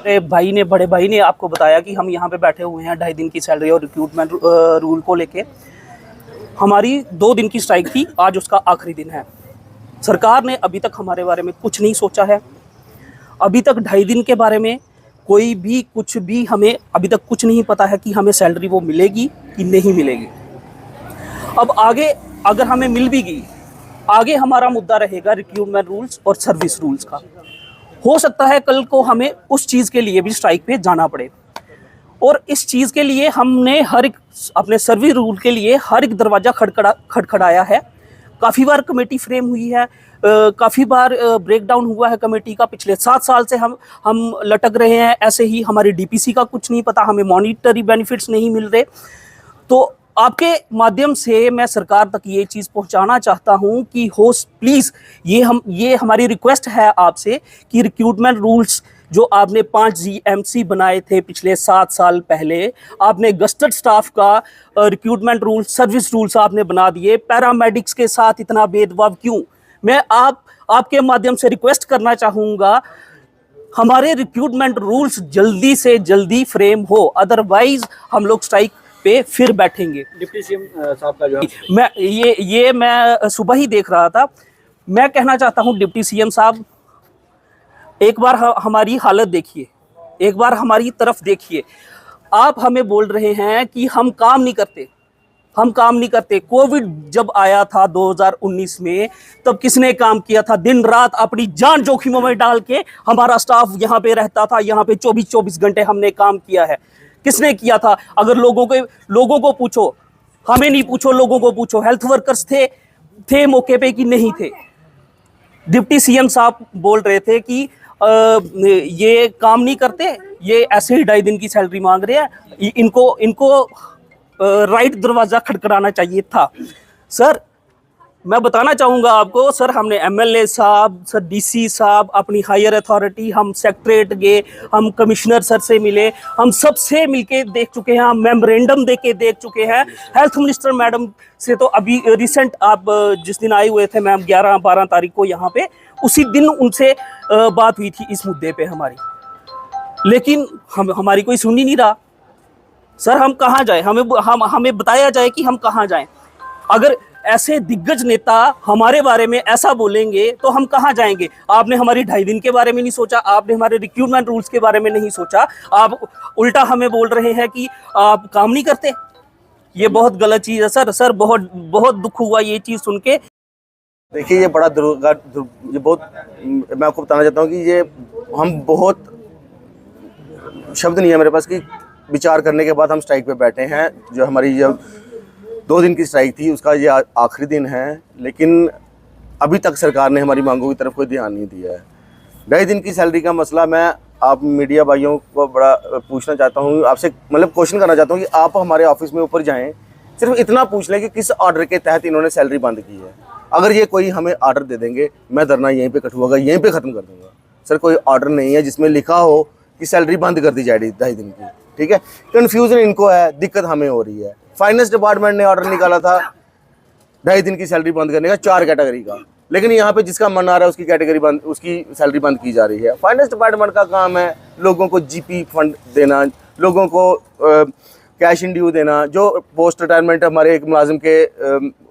मेरे भाई ने, बड़े भाई ने आपको बताया कि हम यहाँ पे बैठे हुए हैं 2.5 दिन की सैलरी और रिक्रूटमेंट रूल को लेके। हमारी 2 दिन की स्ट्राइक थी, आज उसका आखिरी दिन है। सरकार ने अभी तक हमारे बारे में कुछ नहीं सोचा है। अभी तक 2.5 दिन के बारे में कोई भी कुछ भी हमें अभी तक कुछ नहीं पता है कि हमें सैलरी वो मिलेगी कि नहीं मिलेगी। अब आगे अगर हमें मिल भी गई, आगे हमारा मुद्दा रहेगा रिक्रूटमेंट रूल्स और सर्विस रूल्स का। हो सकता है कल को हमें उस चीज़ के लिए भी स्ट्राइक पे जाना पड़े, और इस चीज़ के लिए हमने हर एक अपने सर्विस रूल के लिए हर एक दरवाज़ा खटखड़ाया है। काफ़ी बार कमेटी फ्रेम हुई है, काफ़ी बार ब्रेकडाउन हुआ है कमेटी का। पिछले 7 साल से हम लटक रहे हैं ऐसे ही। हमारी डीपीसी का कुछ नहीं पता, हमें मॉनिटरी बेनिफिट्स नहीं मिल रहे। तो आपके माध्यम से मैं सरकार तक ये चीज़ पहुंचाना चाहता हूं कि होस्ट प्लीज़, ये हमारी रिक्वेस्ट है आपसे कि रिक्रूटमेंट रूल्स जो आपने 5 GMC बनाए थे पिछले 7 साल पहले, आपने गस्टेड स्टाफ का रिक्रूटमेंट रूल, सर्विस रूल्स आपने बना दिए। पैरामेडिक्स के साथ इतना भेदभाव क्यों? मैं आपके माध्यम से रिक्वेस्ट करना चाहूँगा, हमारे रिक्रूटमेंट रूल्स जल्दी से जल्दी फ्रेम हो, अदरवाइज हम लोग स्ट्राइक पे फिर बैठेंगे। डिप्टी सीएम साहब का जो मैं सुबह ही देख रहा था। मैं कहना चाहता हूँ डिप्टी सीएम साहब, एक बार हमारी हालत देखिए, एक बार हमारी तरफ देखिए। आप हमें बोल रहे हैं कि हम काम नहीं करते। कोविड जब आया था 2019 में, तब किसने काम किया था? दिन रात अपनी जान जोखिमों में डाल के हमारा स्टाफ यहाँ पे रहता था। यहाँ पे 24 घंटे हमने काम किया है। किसने किया था? अगर लोगों को पूछो, हमें नहीं पूछो, लोगों को पूछो। हेल्थ वर्कर्स थे मौके पे कि नहीं थे? डिप्टी सीएम साहब बोल रहे थे कि ये काम नहीं करते, ये ऐसे ही 2.5 दिन की सैलरी मांग रहे हैं, इनको राइट दरवाज़ा खटखटाना चाहिए था। सर, मैं बताना चाहूँगा आपको, सर, हमने MLA साहब, सर DC साहब, अपनी हायर अथॉरिटी, हम सेक्रेटरीट गए, हम कमिश्नर सर से मिले, हम सबसे मिलके देख चुके हैं, हम मेमोरेंडम दे के देख चुके हैं। हेल्थ मिनिस्टर मैडम से तो अभी रिसेंट आप जिस दिन आए हुए थे मैम, 11-12 तारीख को यहाँ पे, उसी दिन उनसे बात हुई थी इस मुद्दे पे हमारी, लेकिन हमारी कोई सुन ही नहीं रहा। सर, हम कहाँ जाएं? हमें बताया जाए कि हम कहाँ जाएं। अगर ऐसे दिग्गज नेता हमारे बारे में ऐसा बोलेंगे तो हम कहाँ जाएंगे? आपने हमारी 2.5 दिन के बारे में नहीं सोचा, आपने हमारे रिक्रूटमेंट रूल्स के बारे में नहीं सोचा, आप उल्टा हमें बोल रहे हैं कि आप काम नहीं करते। ये बहुत गलत चीज़ है सर, बहुत दुख हुआ ये चीज़ सुन के। देखिए, ये बड़ा ये बहुत, मैं आपको बताना चाहता हूँ कि ये हम बहुत शब्द नहीं है मेरे पास कि विचार करने के बाद हम स्ट्राइक पे बैठे हैं। जो हमारी जब 2 दिन की स्ट्राइक थी उसका ये आखिरी दिन है, लेकिन अभी तक सरकार ने हमारी मांगों की तरफ कोई ध्यान नहीं दिया है। 2.5 दिन की सैलरी का मसला मैं आप मीडिया भाइयों को बड़ा पूछना चाहता हूँ, आपसे मतलब क्वेश्चन करना चाहता हूँ कि आप हमारे ऑफिस में ऊपर जाएँ, सिर्फ इतना पूछ लें कि किस ऑर्डर के तहत इन्होंने सैलरी बंद की है। अगर ये कोई हमें ऑर्डर दे देंगे, मैं धरना यहीं पे कटवाऊंगा, यहीं पे ख़त्म कर दूंगा। सर, कोई ऑर्डर नहीं है जिसमें लिखा हो कि सैलरी बंद कर दी जाएगी 2.5 दिन की, ठीक है। कन्फ्यूज़न इनको है, दिक्कत हमें हो रही है। फाइनेंस डिपार्टमेंट ने ऑर्डर निकाला था 2.5 दिन की सैलरी बंद करने का 4 कैटेगरी का, लेकिन यहाँ पे जिसका मन आ रहा है उसकी कैटेगरी बंद, उसकी सैलरी बंद की जा रही है। फाइनेंस डिपार्टमेंट का काम है लोगों को GP फंड देना, लोगों को कैश इन ड्यू देना, जो पोस्ट रिटायरमेंट हमारे एक मुलाजिम के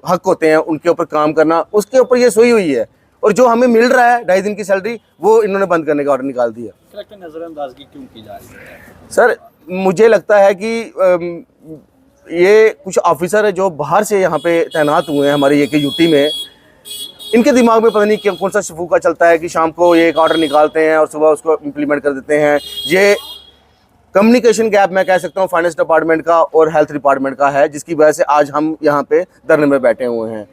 हक होते हैं उनके ऊपर काम करना, उसके ऊपर ये सोई हुई है। और जो हमें मिल रहा है 2.5 दिन की सैलरी, वो इन्होंने बंद करने का ऑर्डर निकाल दिया। नजरअंदाजगी क्यों की जा रही है? सर, मुझे लगता है कि ये कुछ ऑफिसर है जो बाहर से यहाँ पे तैनात हुए हैं हमारे ये यूटी में, इनके दिमाग में पता नहीं कौन सा शफूका चलता है कि शाम को ये एक ऑर्डर निकालते हैं और सुबह उसको इम्प्लीमेंट कर देते हैं। ये कम्युनिकेशन गैप मैं कह सकता हूँ फाइनेंस डिपार्टमेंट का और हेल्थ डिपार्टमेंट का है, जिसकी वजह से आज हम यहाँ पे धरने में बैठे हुए हैं।